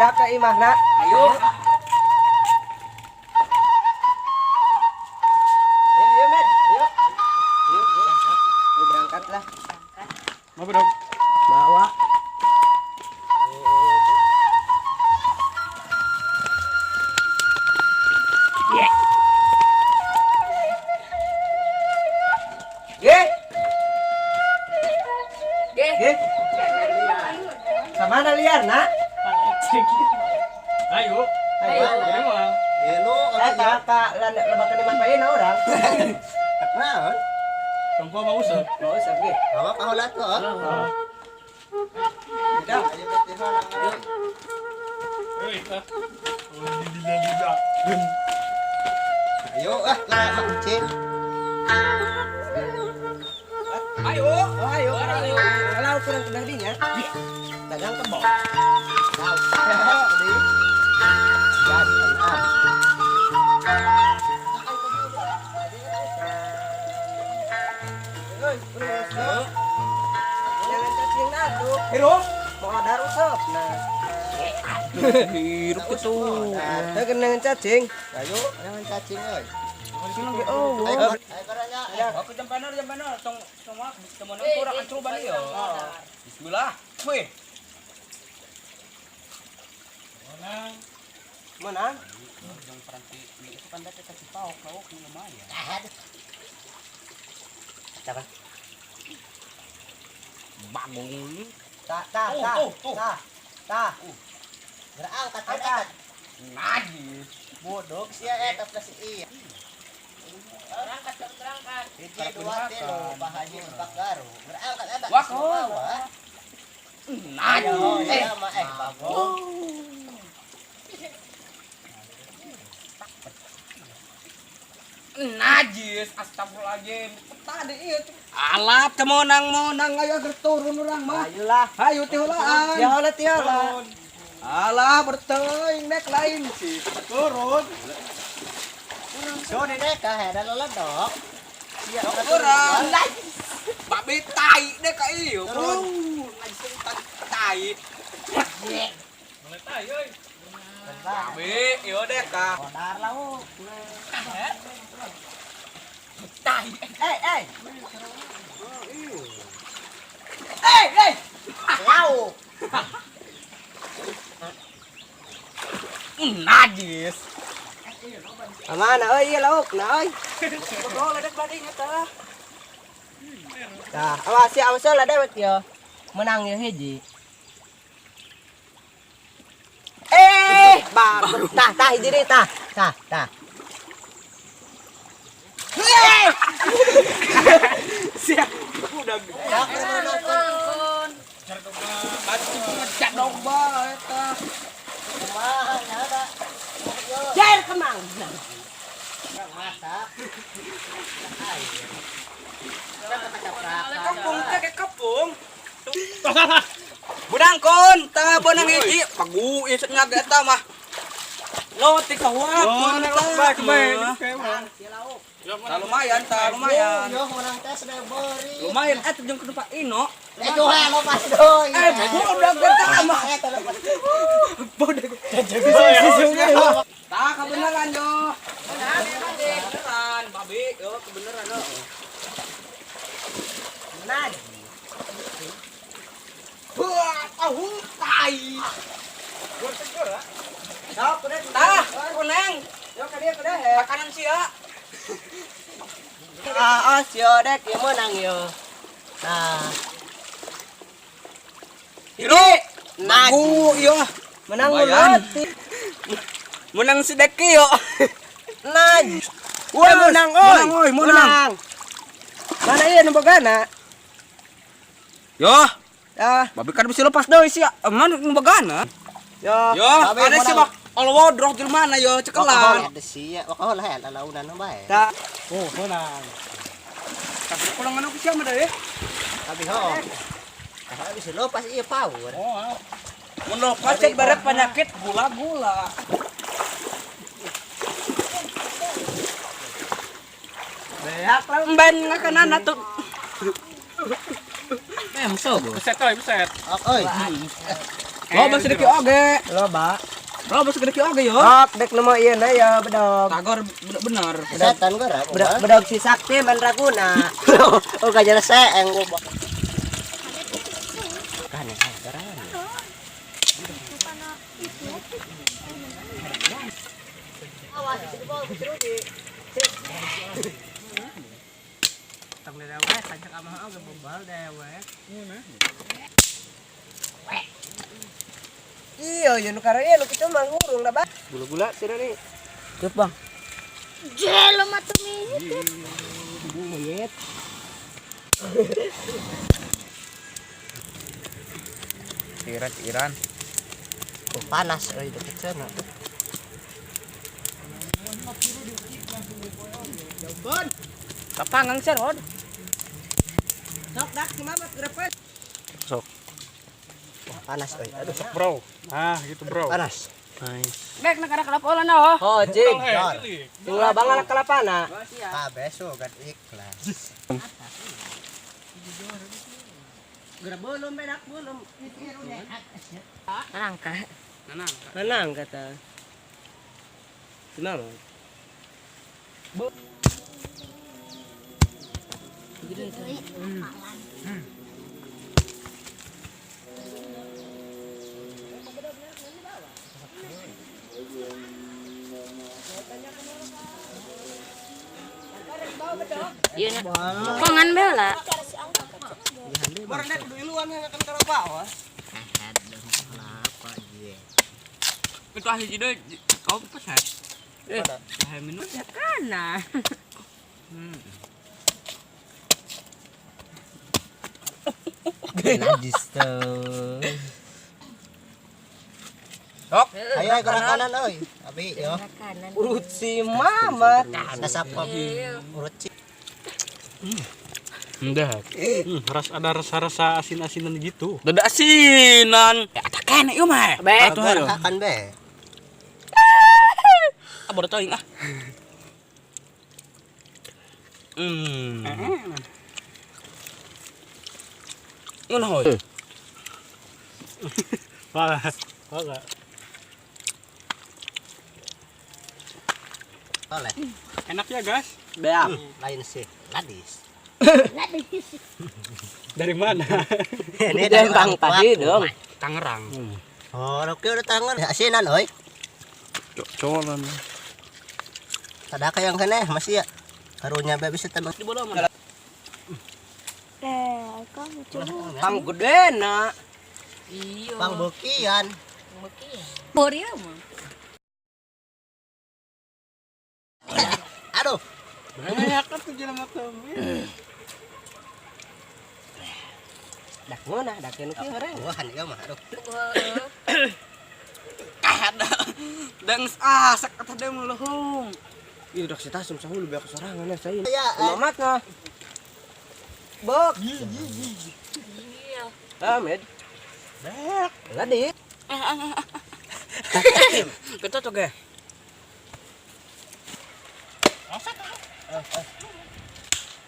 hendak ke imahna. Ayo. Ayo, Med. Ayo. Ayo berangkatlah. Mau dong. Bawa. Ge. Ge. Sama ada liar, nak? Ayo. Ayo. Hello, Kak, lebakan imah pain orang. naon? Tunggu mau usap. Mau usap ge. Bawa kaholat ko. Dah. Ayo berarti halang. Ayo lah mancing. Ayo. Oh, ayo. Kalau kurang kena dinya. Dagang kebon. Tahu. Di. Gas tenan. Oi, terus dong. Jangan cacing aduk. Hero. Mau ada usap. Nah, Hirup itu. saya kena cacing. Ayo, jangan cacing euy. Oh, Ayo, ayo karanya. Aku jam panar. Tong teman kurang kan coba nih ya. Bismillah. Wih. mana? Yang peranti itu kan data kasih pauk lumayan. Siapa? Bangun. Ta. Berangkat angkat. Najis. Bodog sia eta plus ieu. Berangkat. Hiji dua tilu Pak Haji Sebak Garu. Berangkat eta. Wah, Ayo, najis. sama bagus. Najis, astagfirullahaladzim. Tadi iya tuh. Alat kemonang-monang ayo gerturun orang mah. Ayolah. Hayu tiulaan. Tiala. Alah berteuing nek lain sih. Turun. So di deka heda leledok. Sia Orang. Babi tai dek ka ieu. Najis tai. Mulai tai euy. Babi ieu dek ka. Kodar lau. Tai. Eh. Lau. Najis. Mana euy ieu lauk na euy. Ngobrol ledek badinya tah. Tah, awas lah dewek yo. Menang yo hiji. Bagus. Tah hiji deui tah. Tah. Siap. Udah Ampun. batu ngecat domba eta. Kumaha nyada. Jair kemang. Masak. Kepung teh ke kepung. Budangkon, tah bonang hiji pagu ieu ngag eta mah. Lo ti kahuap. Lumayan. Yo menang tes deh beri. Lumayan eta jeung kudu Pak Ino. Itu lo pas doi. Udah gede mah. Tah kebenaran yo. Beneran, babi yo kebenaran yo. Najis. Wah, tahu tai. Sok kudu Tah, kuneng. Yo ka dieu kudu Makanan sia. yo dek ieu menang yo. Nah, Hiro. Bagu yo. menang Lumayan. ulot. Menang sedeki yo. Najis. Wah, Menang oi. menang. Mana ieu nu bogana? Yo, Dah, babi kan bisa lepas deui sia. Aman bagana. yo. Yo, ada sih bak. Alwodroh jelmana yo cekelan. Ada sia, wakaw lah launan bae. Tak. Oh, menang. Tapi pulang anu sia mah deui. Tapi ho. Kalau bisa lo pas iya power. Oh. Mun lepas cek barek penyakit gula-gula. Beak lah. Ben ngakanana tuh. Buset. Buset. Oi. Loba sedikit oge. Loba. Loba sedikit oge yo. Hop, dek nama ieu na ya bedog. Tagor bener. Setan gara. Bedog si sakti man raguna. Oh kajana seeng gua. Kan ya, garan. Tong dewe kajak amah oge bobal dewe. Iya, ya nu karaya nu kitu mah ngurung da, Bang. Gula-gula sira ni. Cep, Bang. Jelo matumi. Monyet. Iran. Panas euy deket sana. Kapangang sir, od. Sok dak kimamat grepet. Panas euy. Aduh Bro. Nah, gitu, Bro. panas. Bek nak ada kelapolan oh. Oh, jing. Jor. Tinggal bangan kalapana. Beso kan ikhlas. Geura belum bedak belum. Nangka. Menang kata. Senang. Iya na. Pangan bela. Barang dek kudu iluan yang akan karapa wah. Itu ahli jido kau pesan. Minum ya kana. Najis tuh. Sok. Ayo gerak kanan euy. Abi yo. Urut si Mamat. Dasap urut ci. Udah. Ada rasa-rasa asin-asinan gitu. Dada asinan. Ya tak kene ieu mah. Bek. Akan be. Abor teuing ah. Ngono hoy. Wah. Oleh. Enak ya, guys. Beak. Lain sih. Ladis. Dari mana? Ini dempang tadi dong. Tangerang. Oh, oke udah tangan. Asinan euy. Cocolan. Sadaka yang kene masih ya. Karunya be bisa teman. Di bola mana? Kamu coba. Pang gedena. Iya. Pangbukian. Boria mah. Aduh. Banyak kan tuh jelema teh. Dak ngona, dak nu kieu reng. Buahan ieu mah aduh. Ada. Dang asak kata dang leuhung. Ieu dak sitasum sahulu beak sorangan ya sain. Ya, Mamat na. Bok. Iya. Amed. Beak. Ladi. Kita tuh ge.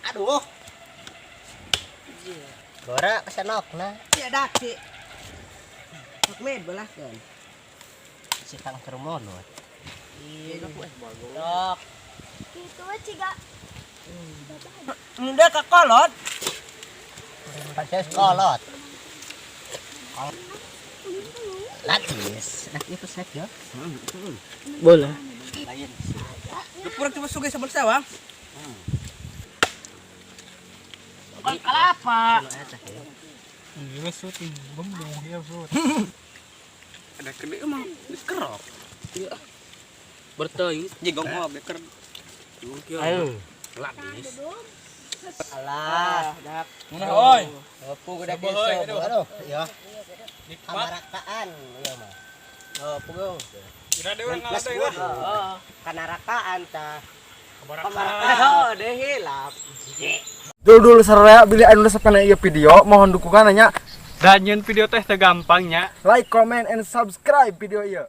Aduh. Gora kesenokna. Ya dak si. Med belah kan. Si Kang Termonot. Iya, Dok. Itu mah ciga. Muda ka kolot. Pancen kolot. Ladis. Dak itu set ya. Boleh. Lain. Dupur cuma sugih sabel sawang. Bukan kelapa. Anu eta ya. Iya, sut. Bembung ya, sut. Ada gede emang dikerok. Iya. Berteuing jigong oge keur. Ayo. Ladis. Alah, dak. Mana oi? Opo udah bisa. Aduh, ya. Kamarakaan ieu mah. Opo go. Kira ada orang ngaladay lah. Oh, kanarakaan ta. Kabarak. Oh, deh hilap. Dulu saraya bila anu resepna ieu video mohon dukungannya Dan nyeun video teh teu gampangnya. like comment and subscribe video ieu